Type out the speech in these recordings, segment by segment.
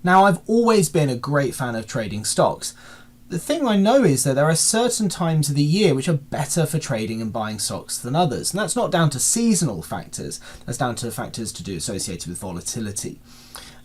Now, I've always been a great fan of trading stocks. The thing I know is that there are certain times of the year which are better for trading and buying stocks than others. And that's not down to seasonal factors, that's down to factors to do associated with volatility.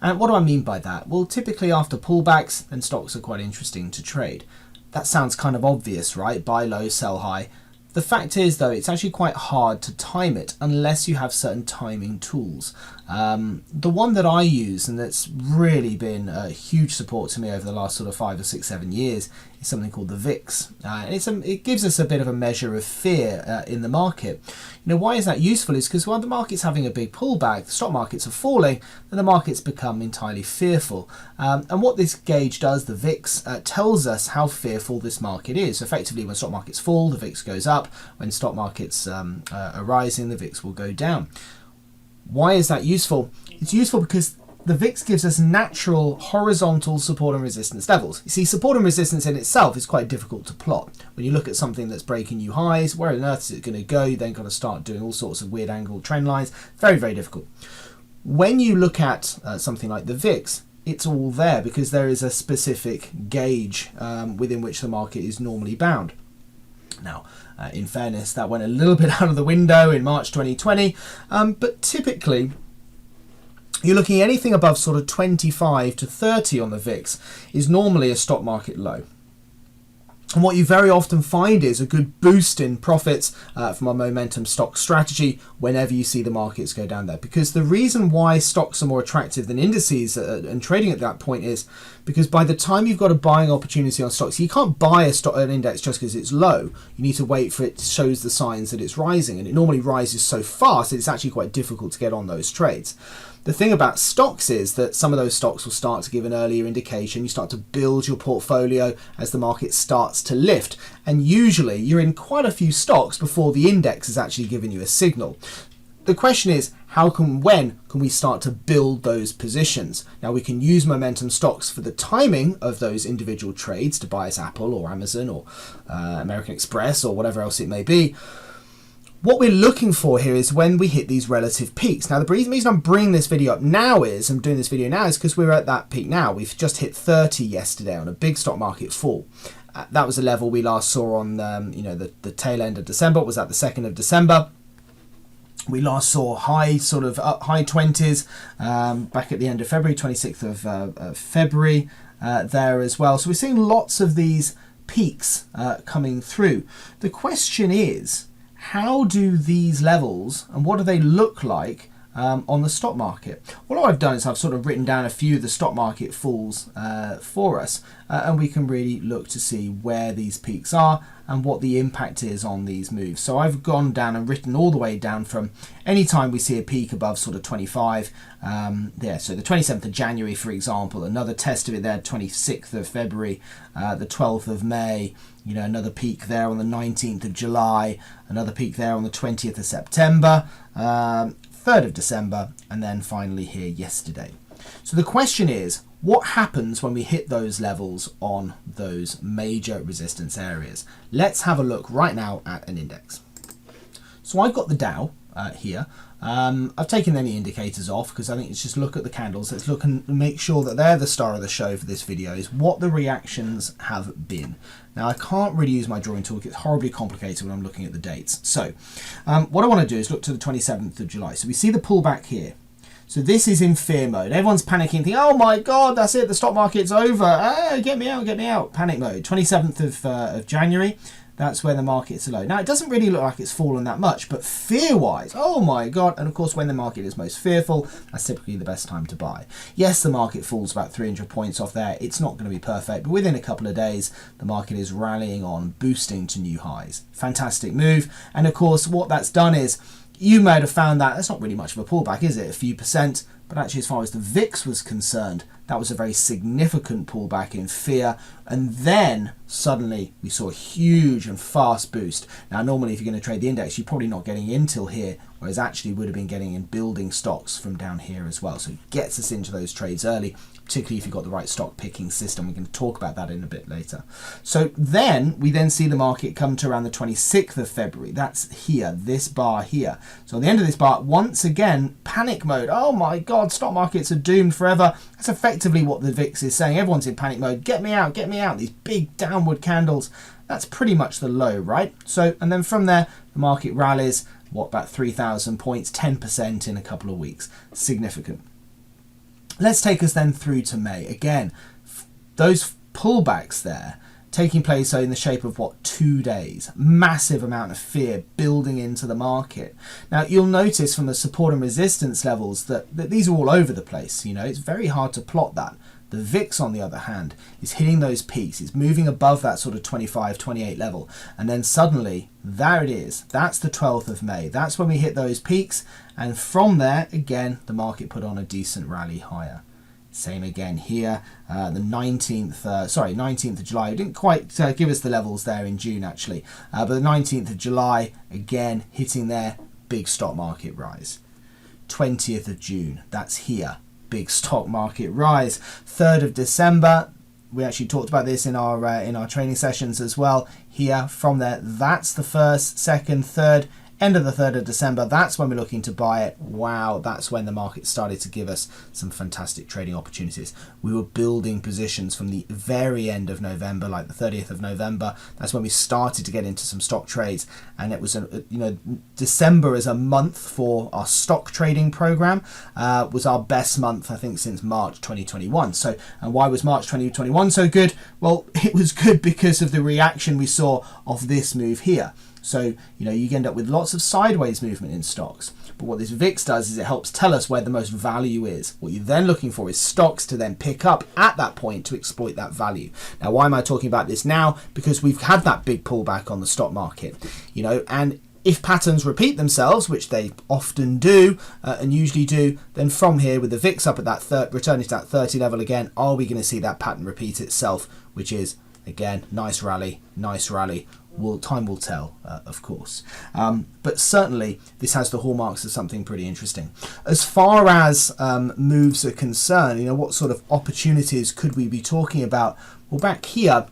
And what do I mean by that? Well, typically after pullbacks, then stocks are quite interesting to trade. That sounds kind of obvious, right? Buy low, sell high. The fact is, though, it's actually quite hard to time it unless you have certain timing tools. The one that I use, and that's really been a huge support to me over the last sort of 5 or 6, 7 years, is something called the VIX. It gives us a bit of a measure of fear in the market. You know, why is that useful? Is because while the market's having a big pullback, the stock markets are falling, then the markets become entirely fearful. And what this gauge does, the VIX, tells us how fearful this market is. Effectively, when stock markets fall, the VIX goes up. When stock markets are rising, the VIX will go down. Why is that useful? It's useful because the VIX gives us natural horizontal support and resistance levels. You see, support and resistance in itself is quite difficult to plot. When you look at something that's breaking new highs, where on earth is it going to go? You then got to start doing all sorts of weird angled trend lines. Very, very difficult. When you look at something like the VIX, it's all there because there is a specific gauge within which the market is normally bound. Now, in fairness, that went a little bit out of the window in March 2020, but typically you're looking at anything above sort of 25 to 30 on the VIX is normally a stock market low. And what you very often find is a good boost in profits from a momentum stock strategy whenever you see the markets go down there. Because the reason why stocks are more attractive than indices and trading at that point is because by the time you've got a buying opportunity on stocks, you can't buy an index just because it's low. You need to wait for it to show the signs that it's rising. And it normally rises so fast that it's actually quite difficult to get on those trades. The thing about stocks is that some of those stocks will start to give an earlier indication. You start to build your portfolio as the market starts to lift. And usually you're in quite a few stocks before the index has actually given you a signal. The question is, when can we start to build those positions? Now, we can use momentum stocks for the timing of those individual trades to buy as Apple or Amazon or American Express or whatever else it may be. What we're looking for here is when we hit these relative peaks. Now, the reason I'm bringing this video up now is, I'm doing this video now, is because we're at that peak now. We've just hit 30 yesterday on a big stock market fall. That was a level we last saw on the tail end of December. It was at the 2nd of December. We last saw high 20s back at the end of February, 26th of February there as well. So we're seeing lots of these peaks coming through. The question is, how do these levels and what do they look like on the stock market? What I've done is I've sort of written down a few of the stock market falls for us, and we can really look to see where these peaks are and what the impact is on these moves. So I've gone down and written all the way down from any time we see a peak above sort of 25 so the 27th of January, for example, another test of it there, 26th of February, the 12th of May, another peak there on the 19th of July, another peak there on the 20th of September, 3rd of December, and then finally here yesterday. So the question is, what happens when we hit those levels on those major resistance areas? Let's have a look right now at an index. So I've got the Dow here. I've taken any indicators off because I think it's just look at the candles. Let's look and make sure that they're the star of the show for this video, is what the reactions have been. Now, I can't really use my drawing tool. It gets horribly complicated when I'm looking at the dates. So what I want to do is look to the 27th of July. So we see the pullback here. So this is in fear mode. Everyone's panicking, thinking, oh my God, that's it. The stock market's over. Get me out, get me out. Panic mode. 27th of January. That's where the market's low. Now, it doesn't really look like it's fallen that much, but fear-wise, oh my God. And of course, when the market is most fearful, that's typically the best time to buy. Yes, the market falls about 300 points off there. It's not going to be perfect, but within a couple of days, the market is rallying on, boosting to new highs. Fantastic move. And of course, what that's done is, you might have found that that's not really much of a pullback, is it? A few percent. But actually, as far as the VIX was concerned, that was a very significant pullback in fear. And then suddenly we saw a huge and fast boost. Now, normally, if you're going to trade the index, you're probably not getting in till here, whereas actually would have been getting in building stocks from down here as well. So it gets us into those trades early, particularly if you've got the right stock picking system. We're going to talk about that in a bit later. So then we then see the market come to around the 26th of February. That's here, this bar here. So at the end of this bar, once again, panic mode. Oh my God. God, stock markets are doomed forever. That's effectively what the VIX is saying. Everyone's in panic mode. Get me out, get me out. These big downward candles. That's pretty much the low, right? So, and then from there, the market rallies, what, about 3,000 points, 10% in a couple of weeks. Significant. Let's take us then through to May. Again, those pullbacks there taking place in the shape of what, 2 days. Massive amount of fear building into the market. Now you'll notice from the support and resistance levels that these are all over the place. You know, it's very hard to plot that. The VIX, on the other hand, is hitting those peaks. It's moving above that sort of 25, 28 level. And then suddenly, there it is. That's the 12th of May. That's when we hit those peaks. And from there, again, the market put on a decent rally higher. Same again here, the 19th of July. It didn't quite give us the levels there in June, actually. But the 19th of July, again, hitting there, big stock market rise. 20th of June, that's here. Big stock market rise. 3rd of December, we actually talked about this in our training sessions as well. Here, from there, that's the 1st, 2nd, 3rd, end of the 3rd of December. That's when we're looking to buy it. Wow, that's when the market started to give us some fantastic trading opportunities. We were building positions from the very end of November, like the 30th of November. That's when we started to get into some stock trades, and it was December as a month for our stock trading program was our best month, I think, since March 2021. So, and why was March 2021 so good? Well, it was good because of the reaction we saw of this move here. So, you end up with lots of sideways movement in stocks. But what this VIX does is it helps tell us where the most value is. What you're then looking for is stocks to then pick up at that point to exploit that value. Now, why am I talking about this now? Because we've had that big pullback on the stock market, and if patterns repeat themselves, which they often do and usually do, then from here with the VIX up at that returning to that 30 level again, are we going to see that pattern repeat itself, which is, again, nice rally. Time will tell, of course. But certainly this has the hallmarks of something pretty interesting. As far as moves are concerned, what sort of opportunities could we be talking about? Well, back here,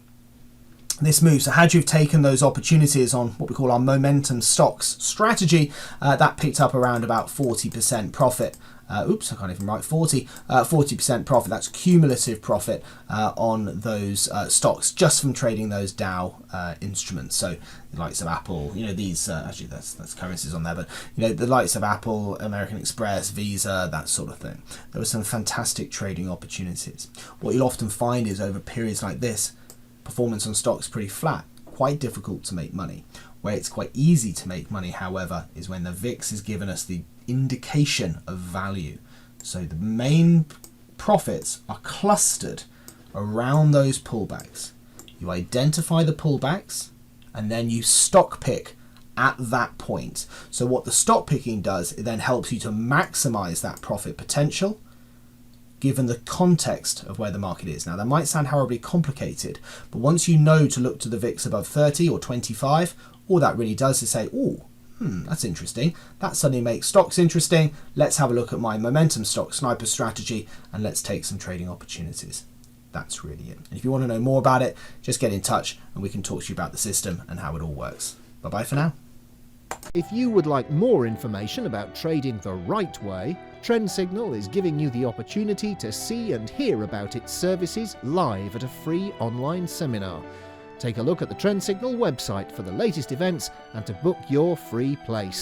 this move, so had you taken those opportunities on what we call our momentum stocks strategy, that picked up around about 40% profit. Oops, I can't even write 40% profit. That's cumulative profit on those stocks just from trading those Dow instruments. So the likes of Apple, these actually that's currencies on there, but the likes of Apple, American Express, Visa, that sort of thing. There were some fantastic trading opportunities. What you'll often find is over periods like this, performance on stocks pretty flat, quite difficult to make money. Where it's quite easy to make money, however, is when the VIX has given us the indication of value. So the main profits are clustered around those pullbacks. You identify the pullbacks and then you stock pick at that point. So what the stock picking does, it then helps you to maximize that profit potential given the context of where the market is. Now that might sound horribly complicated, but once you know to look to the VIX above 30 or 25, all that really does is say, that's interesting. That suddenly makes stocks interesting. Let's have a look at my momentum stock sniper strategy and let's take some trading opportunities. That's really it. And if you want to know more about it, just get in touch and we can talk to you about the system and how it all works. Bye-bye for now. If you would like more information about trading the right way, Trend Signal is giving you the opportunity to see and hear about its services live at a free online seminar. Take a look at the Trend Signal website for the latest events and to book your free place.